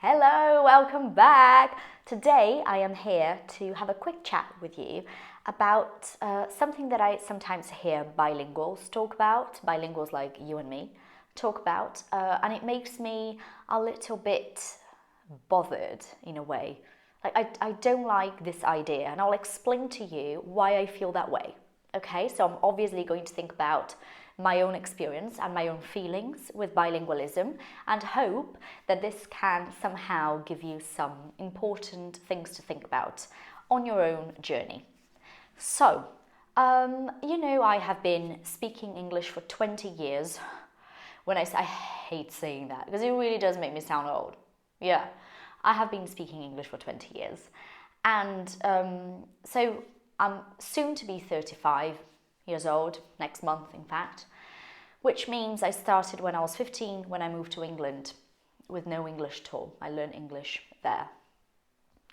Hello, welcome back. Today I am here to have a quick chat with you about something that I sometimes hear bilinguals talk about, bilinguals like you and me talk about, and it makes me a little bit bothered in a way. I don't like this idea, and I'll explain to you why I feel that way. Okay, so I'm obviously going to think about my own experience and my own feelings with bilingualism and hope that this can somehow give you some important things to think about on your own journey. So, I have been speaking English for 20 years. I hate saying that because it really does make me sound old. Yeah, I have been speaking English for 20 years. And so I'm soon to be 35 years old, next month in fact, which means I started when I was 15 when I moved to England with no English at all. I learned English there.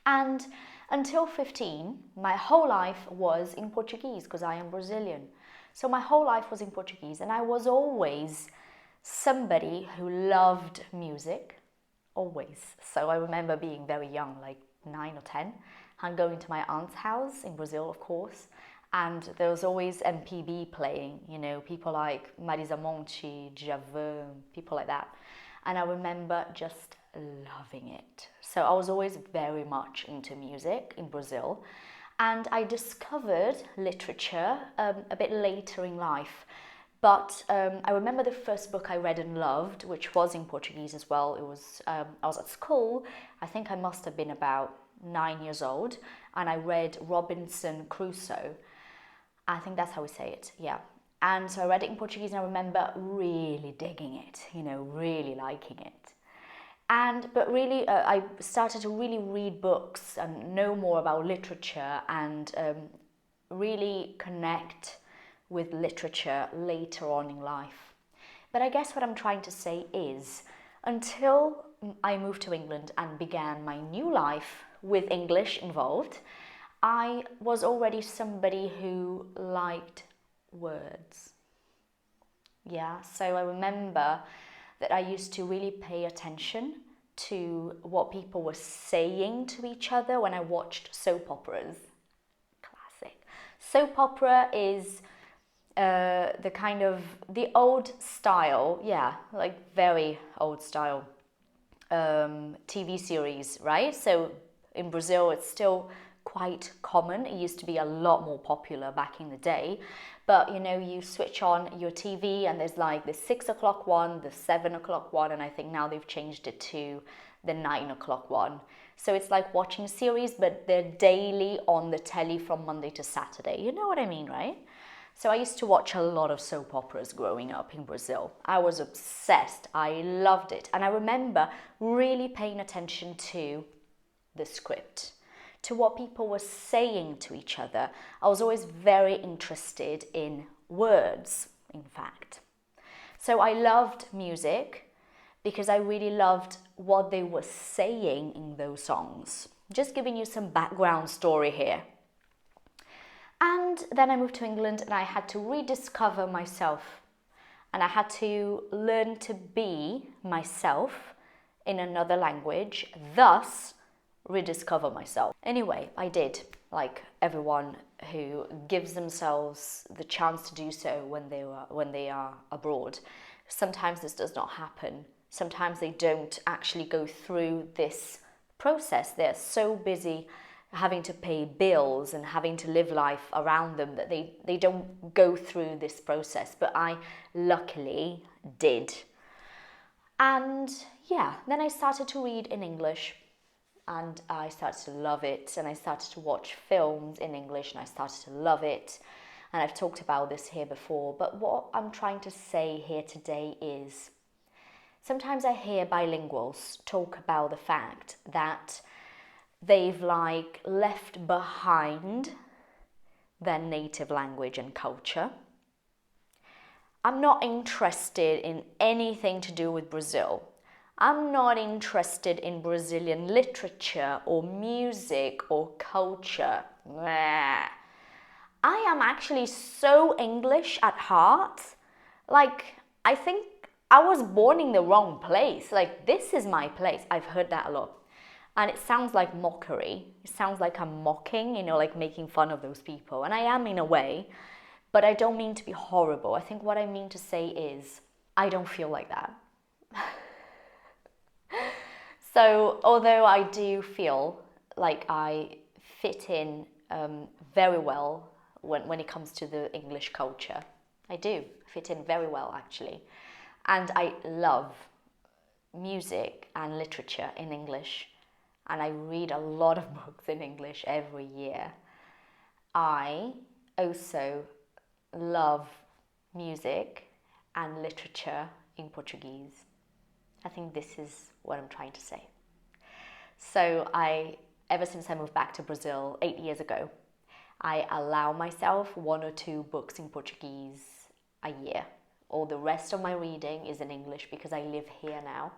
And until 15, my whole life was in Portuguese because I am Brazilian. So my whole life was in Portuguese, and I was always somebody who loved music, always. So I remember being very young, like 9 or 10, and going to my aunt's house in Brazil, of course, and there was always MPB playing, people like Marisa Monte, Djavan, people like that. And I remember just loving it. So I was always very much into music in Brazil. And I discovered literature a bit later in life. But I remember the first book I read and loved, which was in Portuguese as well. I was at school. I think I must have been about 9 years old. And I read Robinson Crusoe. I think that's how we say it, yeah. And so I read it in Portuguese, and I remember really digging it, really liking it. But really, I started to really read books and know more about literature and really connect with literature later on in life. But I guess what I'm trying to say is, until I moved to England and began my new life with English involved, I was already somebody who liked words. Yeah, so I remember that I used to really pay attention to what people were saying to each other when I watched soap operas. Classic. Soap opera is the old style, like very old style TV series, right? So in Brazil, it's still quite common. It used to be a lot more popular back in the day, but you switch on your TV and there's like the 6 o'clock one, the 7 o'clock one, and I think now they've changed it to the 9 o'clock one. So it's like watching series, but they're daily on the telly from Monday to Saturday. You know what I mean, right? So I used to watch a lot of soap operas growing up in Brazil. I was obsessed. I loved it. And I remember really paying attention to the script, to what people were saying to each other. I was always very interested in words, in fact. So I loved music because I really loved what they were saying in those songs. Just giving you some background story here. And then I moved to England and I had to rediscover myself. And I had to learn to be myself in another language, thus rediscover myself. Anyway, I did, like everyone who gives themselves the chance to do so when they are abroad. Sometimes this does not happen. Sometimes they don't actually go through this process. They're so busy having to pay bills and having to live life around them that they don't go through this process. But I luckily did. And then I started to read in English. And I started to love it, and I started to watch films in English, and I started to love it. And I've talked about this here before, but what I'm trying to say here today is sometimes I hear bilinguals talk about the fact that they've left behind their native language and culture. I'm not interested in anything to do with Brazil. I'm not interested in Brazilian literature or music or culture. I am actually so English at heart. I think I was born in the wrong place. Like, this is my place. I've heard that a lot. And it sounds like mockery. It sounds like I'm mocking, like making fun of those people. And I am in a way, but I don't mean to be horrible. I think what I mean to say is, I don't feel like that. So, although I do feel like I fit in very well when it comes to the English culture, I do fit in very well, actually. And I love music and literature in English. And I read a lot of books in English every year. I also love music and literature in Portuguese. I think this is what I'm trying to say. So ever since I moved back to Brazil 8 years ago, I allow myself 1 or 2 books in Portuguese a year. All the rest of my reading is in English because I live here now,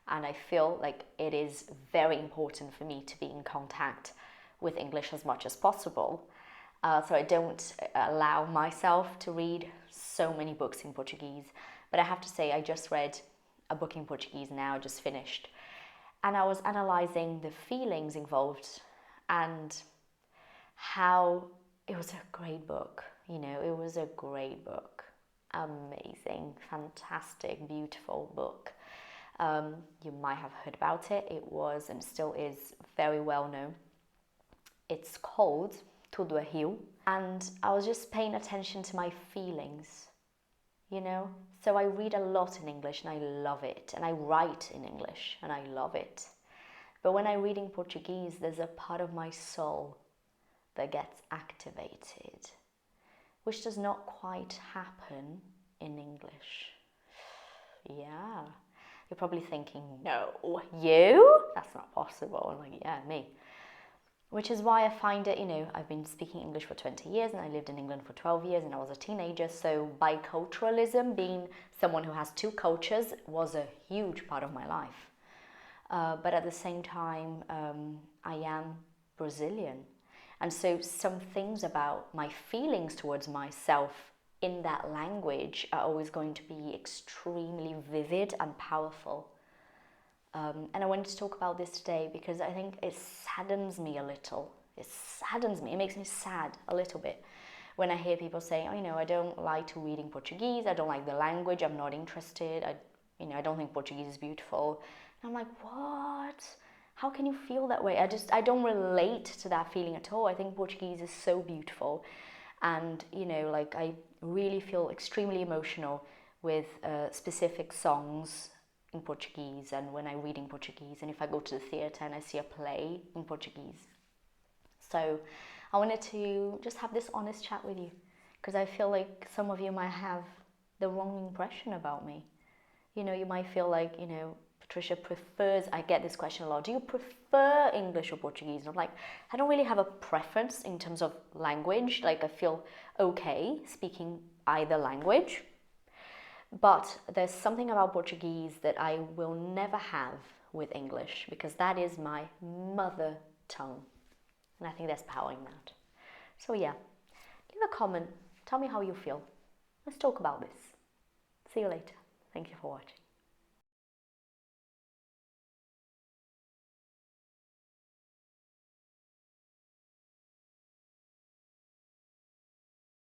and I feel like it is very important for me to be in contact with English as much as possible. So I don't allow myself to read so many books in Portuguese. But I have to say, I just read a book in Portuguese now, just finished. And I was analysing the feelings involved and how it was a great book. It was a great book. Amazing, fantastic, beautiful book. You might have heard about it. It was and still is very well known. It's called Todo, and I was just paying attention to my feelings, So I read a lot in English and I love it, and I write in English and I love it. But when I read in Portuguese, there's a part of my soul that gets activated, which does not quite happen in English. Yeah. You're probably thinking, no, you? That's not possible. I'm like, yeah, me. Which is why I find it, I've been speaking English for 20 years and I lived in England for 12 years and I was a teenager. So biculturalism, being someone who has 2 cultures, was a huge part of my life. But at the same time, I am Brazilian. And so some things about my feelings towards myself in that language are always going to be extremely vivid and powerful. And I wanted to talk about this today because I think it saddens me a little. It saddens me. It makes me sad a little bit when I hear people say, I don't like to read in Portuguese. I don't like the language. I'm not interested. I don't think Portuguese is beautiful. And I'm like, what? How can you feel that way? I don't relate to that feeling at all. I think Portuguese is so beautiful. And, I really feel extremely emotional with specific songs in Portuguese, and when I read in Portuguese, and if I go to the theatre and I see a play in Portuguese. So I wanted to just have this honest chat with you, because I feel like some of you might have the wrong impression about me. You might feel like, Patricia prefers, I get this question a lot, do you prefer English or Portuguese? And I'm like, I don't really have a preference in terms of language. Like, I feel okay speaking either language. But there's something about Portuguese that I will never have with English, because that is my mother tongue. And I think there's power in that. So yeah, leave a comment. Tell me how you feel. Let's talk about this. See you later. Thank you for watching.